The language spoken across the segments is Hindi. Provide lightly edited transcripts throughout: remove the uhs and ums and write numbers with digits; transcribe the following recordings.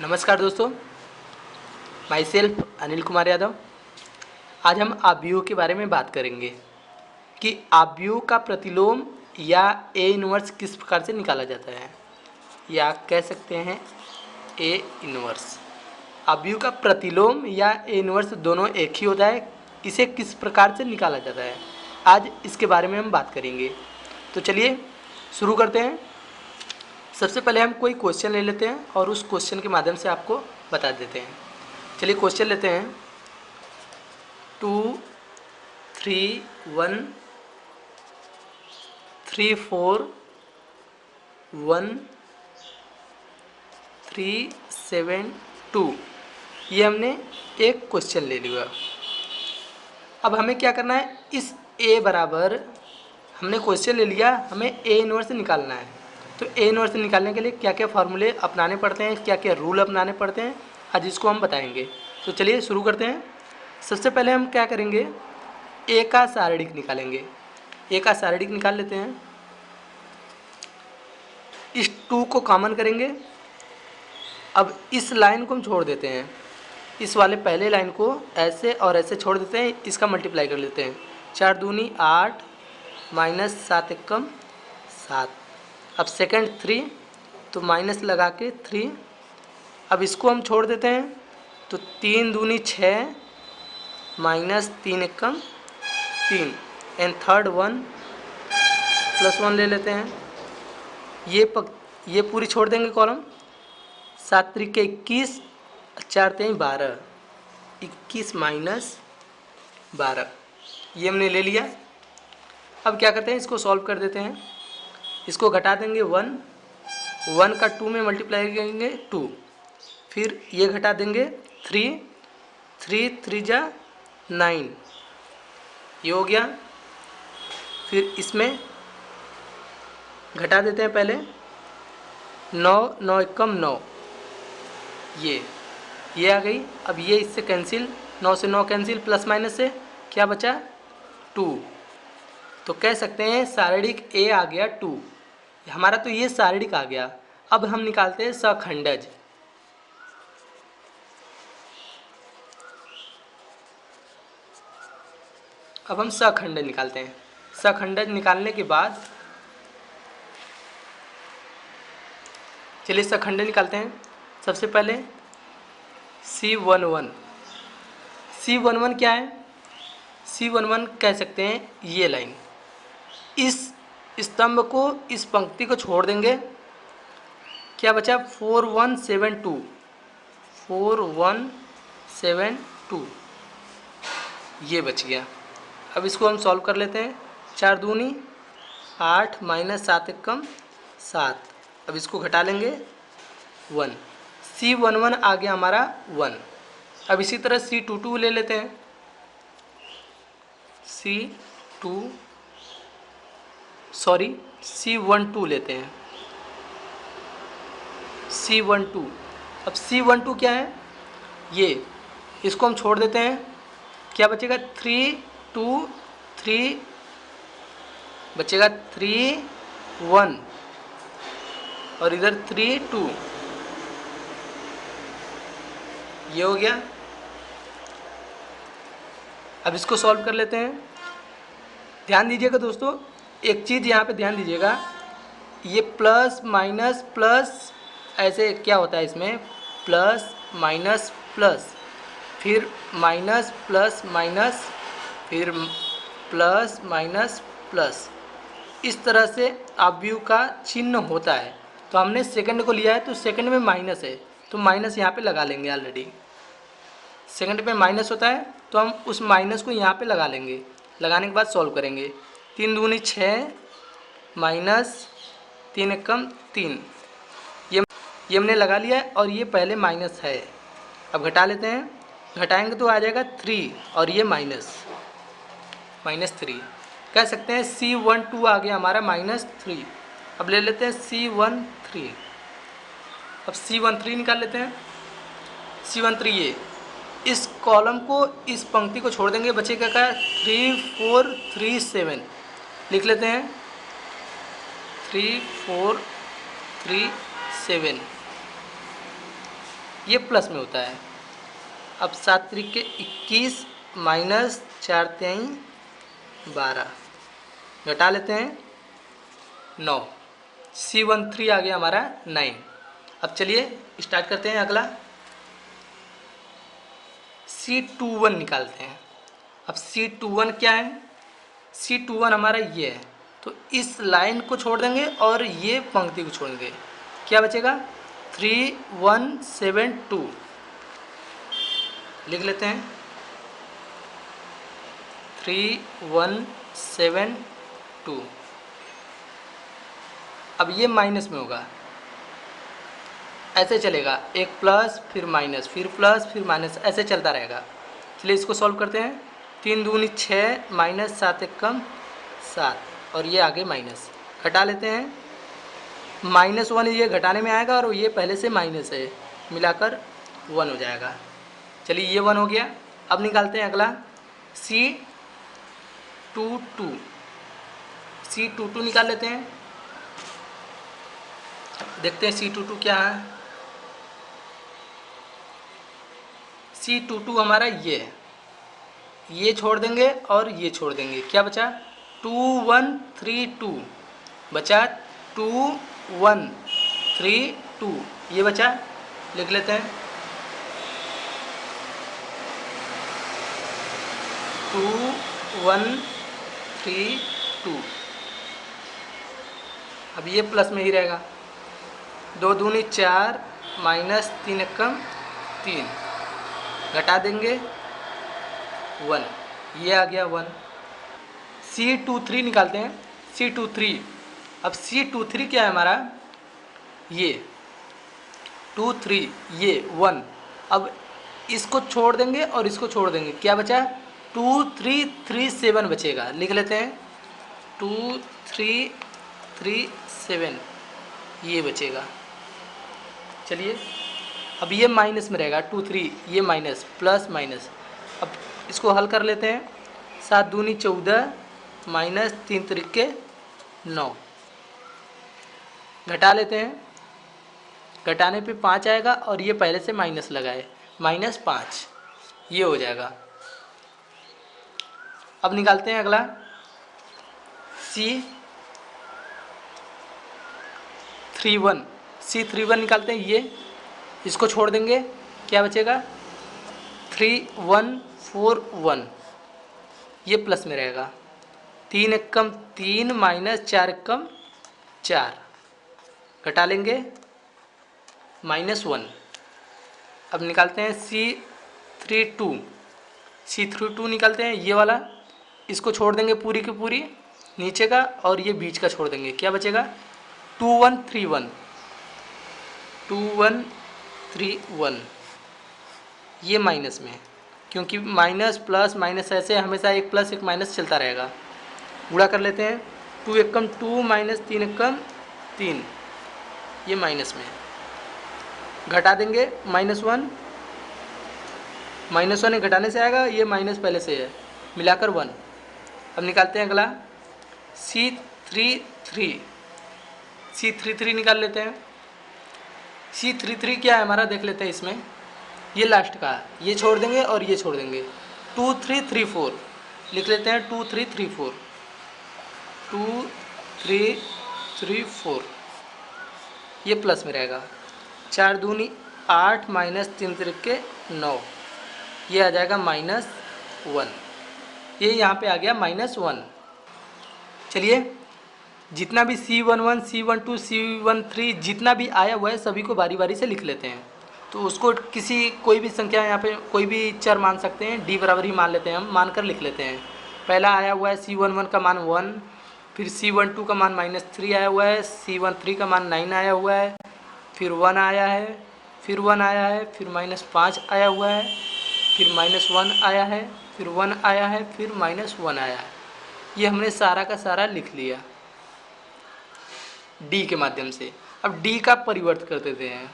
नमस्कार दोस्तों, माई सेल्फ अनिल कुमार यादव। आज हम आव्यूह के बारे में बात करेंगे कि आव्यूह का प्रतिलोम या ए इनवर्स किस प्रकार से निकाला जाता है, या कह सकते हैं ए इनवर्स। आव्यूह का प्रतिलोम या ए इनवर्स दोनों एक ही होता है, इसे किस प्रकार से निकाला जाता है, आज इसके बारे में हम बात करेंगे। तो चलिए शुरू करते हैं। सबसे पहले हम कोई क्वेश्चन ले लेते हैं और उस क्वेश्चन के माध्यम से आपको बता देते हैं। चलिए क्वेश्चन लेते हैं 2 3 1 3 4 1 3 7 2। ये हमने एक क्वेश्चन ले लिया। अब हमें क्या करना है, इस ए बराबर हमने क्वेश्चन ले लिया, हमें ए इनवर्स निकालना है। तो ए इनवर्स निकालने के लिए क्या क्या फार्मूले अपनाने पड़ते हैं, क्या क्या रूल अपनाने पड़ते हैं, आज इसको हम बताएंगे। तो चलिए शुरू करते हैं। सबसे पहले हम क्या करेंगे, ए का सारणिक निकालेंगे। ए का सारणिक निकाल लेते हैं। इस 2 को कॉमन करेंगे। अब इस लाइन को हम छोड़ देते हैं, इस वाले पहले लाइन को ऐसे और ऐसे छोड़ देते हैं, इसका मल्टीप्लाई कर लेते हैं। 4 दूनी 8 माइनस 7 एकम 7। अब सेकंड 3, तो माइनस लगा के 3। अब इसको हम छोड़ देते हैं, तो 3 दूनी 6 minus 3 Ekam 3 and third 1 plus 1 ले लेते हैं। ये पूरी छोड़ देंगे कॉलम। 7 त्रिक 21, 4 तेईं 12, 21 माइनस 12, ये हमने ले लिया। अब क्या करते हैं, इसको सॉल्व कर देते हैं। इसको घटा देंगे 1 का 2 में मल्टीप्लाई करेंगे 2, फिर ये घटा देंगे 3 3 जा 9, ये हो गया। फिर इसमें घटा देते हैं पहले 9 एकम 9, ये आ गई। अब ये इससे कैंसिल, 9 से 9 कैंसिल, प्लस माइनस से क्या बचा 2। तो कह सकते हैं सारणिक ए आ गया 2 हमारा। तो ये सारणिक आ गया। अब हम निकालते हैं सखंडज। अब हम सखंडज निकालते हैं। सखंडज निकालने के बाद चलिए सखंडज निकालते हैं। सबसे पहले C11 क्या है, C11 कह सकते हैं ये लाइन। इस स्तंभ को, इस पंक्ति को छोड़ देंगे, क्या बचा 4172, 4172 ये बच गया। अब इसको हम सॉल्व कर लेते हैं। 4 दूनी 8 माइनस 7 एकम 7। अब इसको घटा लेंगे 1। C11 आ गया हमारा 1। अब इसी तरह C22 ले लेते हैं। C12 लेते हैं। C12, अब C12 क्या है, ये, इसको हम छोड़ देते हैं। क्या बचेगा 3 2 3 बचेगा 3 1 और इधर 3 2, ये हो गया। अब इसको सॉल्व कर लेते हैं। ध्यान दीजिएगा दोस्तों, एक चीज़ यहाँ पे ध्यान दीजिएगा, ये प्लस माइनस प्लस ऐसे क्या होता है, इसमें प्लस माइनस प्लस, फिर माइनस प्लस माइनस, फिर प्लस माइनस प्लस, इस तरह से आव्यूह का चिन्ह होता है। तो हमने सेकंड को लिया है, तो सेकंड में माइनस है, तो माइनस यहाँ पे लगा लेंगे। ऑलरेडी सेकंड पे माइनस होता है, तो हम उस माइनस को यहाँ पे लगा लेंगे। लगाने के बाद सॉल्व करेंगे। 3 दूनी 6 माइनस 3 एकम 3, ये हमने लगा लिया है, और ये पहले माइनस है। अब घटा लेते हैं। घटाएंगे तो आ जाएगा 3 और ये माइनस 3। कह सकते हैं C12 आ गया हमारा -3। अब ले लेते हैं C13। अब C13 निकाल लेते हैं। C13 ये, इस कॉलम को, इस पंक्ति को छोड़ देंगे, बचेगा क्या 3 4 3 7, लिख लेते हैं 3 4 3 7। ये प्लस में होता है। अब 7 तरीके 21 माइनस 4 तेई 12, घटा लेते हैं 9, C13 आ गया हमारा 9। अब चलिए स्टार्ट करते हैं अगला, C21 निकालते हैं। अब C21 क्या है, C21 हमारा ये है, तो इस लाइन को छोड़ देंगे और ये पंक्ति को छोड़ देंगे, क्या बचेगा 3172 लिख लेते हैं, 3172। अब ये माइनस में होगा, ऐसे चलेगा, एक प्लस फिर माइनस फिर प्लस फिर माइनस, ऐसे चलता रहेगा। चलिए इसको सॉल्व करते हैं। 3 दूनी 6 माइनस 7 एक कम 7, और ये आगे माइनस, घटा लेते हैं। -1 ये घटाने में आएगा और ये पहले से माइनस है, मिलाकर 1 हो जाएगा। चलिए ये 1 हो गया। अब निकालते हैं अगला C22 निकाल लेते हैं। देखते हैं C22 क्या है। C22 हमारा ये है, ये छोड़ देंगे और ये छोड़ देंगे, क्या बचा 2132 बचा, 2132 ये बचा, लिख लेते हैं 2132। अब ये प्लस में ही रहेगा, 2 दूनी 4 माइनस 3 एकम 3, घटा देंगे 1, ये आ गया 1। C23 निकालते हैं। C23, अब C23 क्या है हमारा, ये 23 ये 1, अब इसको छोड़ देंगे और इसको छोड़ देंगे, क्या बचा 2337 बचेगा, लिख लेते हैं 2337 ये बचेगा। चलिए अब ये माइनस में रहेगा, 23 ये माइनस प्लस माइनस, अब इसको हल कर लेते हैं। 7 दूनी 14 माइनस 3 तरीके 9, घटा लेते हैं, घटाने पे 5 आएगा और ये पहले से माइनस लगाए, -5 ये हो जाएगा। अब निकालते हैं अगला C31 निकालते हैं, ये इसको छोड़ देंगे, क्या बचेगा 3141, ये प्लस में रहेगा, 3 एकम 3 माइनस 4 एकम 4, घटा लेंगे -1। अब निकालते हैं C32 निकालते हैं, ये वाला इसको छोड़ देंगे पूरी की पूरी नीचे का और ये बीच का छोड़ देंगे, क्या बचेगा 2131 ये माइनस में, क्योंकि माइनस प्लस माइनस ऐसे हमेशा एक प्लस एक माइनस चलता रहेगा। गुणा कर लेते हैं, 2 एकम 2 माइनस 3 एकम 3 ये माइनस में, घटा देंगे -1 -1 घटाने से आएगा, ये माइनस पहले से है, मिलाकर 1। अब निकालते हैं अगला C33 निकाल लेते हैं। C33 क्या है हमारा, देख लेते हैं इसमें, ये लास्ट का, ये छोड़ देंगे और ये छोड़ देंगे, 2334 लिख लेते हैं, 2334 ये प्लस में रहेगा, 4 दूनी 8 माइनस 3 तरीके 9 ये आ जाएगा -1, ये यहाँ पे आ गया -1। चलिए जितना भी C11 C12 C13 जितना भी आया हुआ है सभी को बारी बारी से लिख लेते हैं। तो उसको कोई भी संख्या यहाँ पे कोई भी चर मान सकते हैं, D बराबर ही मान लेते हैं, हम मान कर लिख लेते हैं। पहला आया हुआ है C11 का मान 1, फिर C12 का मान -3 आया हुआ है, C13 का मान 9 आया हुआ है, फिर 1 आया है, फिर 1 आया है, फिर -5 आया हुआ है, फिर -1 आया है, फिर 1 आया है, फिर -1 आया है। ये हमने सारा का सारा लिख लिया D के माध्यम से। अब D का परिवर्त कर देते हैं,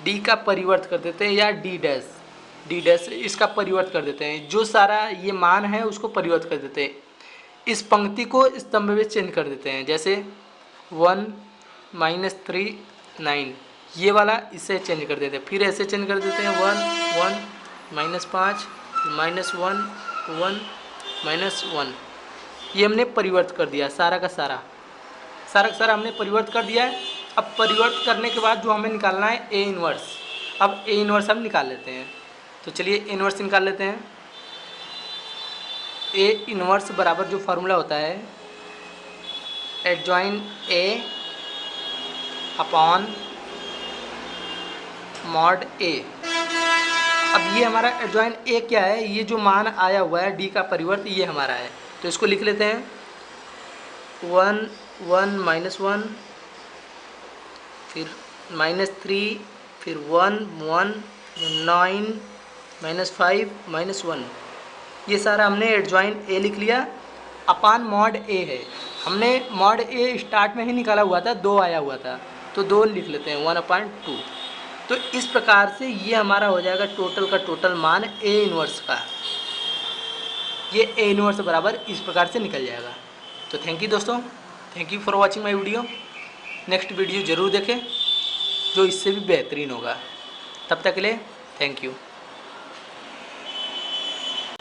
D का परिवर्त कर देते हैं, या D डैश इसका परिवर्त कर देते हैं। जो सारा ये मान है उसको परिवर्त कर देते हैं, इस पंक्ति को स्तंभ में चेंज कर देते हैं। जैसे 1 -3 9, ये वाला इससे चेंज कर देते हैं, फिर ऐसे चेंज कर देते हैं 1 1 -5 -1 1 -1। ये हमने परिवर्तित कर दिया सारा का सारा हमने परिवर्तित कर दिया है। अब परिवर्तित करने के बाद जो हमें निकालना है ए इनवर्स, अब ए इनवर्स हम निकाल लेते हैं। तो चलिए ए इनवर्स निकाल लेते हैं। ए इनवर्स बराबर जो फार्मूला होता है एडजॉइन ए अपॉन मॉड ए। अब ये हमारा एडजॉइन ए क्या है, ये जो मान आया हुआ है डी का परिवर्त ये हमारा है, तो इसको लिख लेते हैं 1 1 -1, फिर -3, फिर 1 1 9 -5 -1। ये सारा हमने एडजॉइन ए लिख लिया। अपान मॉड ए है, हमने मॉड ए स्टार्ट में ही निकाला हुआ था, 2 आया हुआ था, तो 2 लिख लेते हैं 1/2। तो इस प्रकार से ये हमारा हो जाएगा टोटल का टोटल मान ए इनवर्स का। ये ए इनवर्स बराबर इस प्रकार से निकल जाएगा। तो थैंक यू दोस्तों, thank you for watching my video. Next video ज़रूर देखें जो इससे भी बेहतरीन होगा। तब तक के लिए थैंक यू।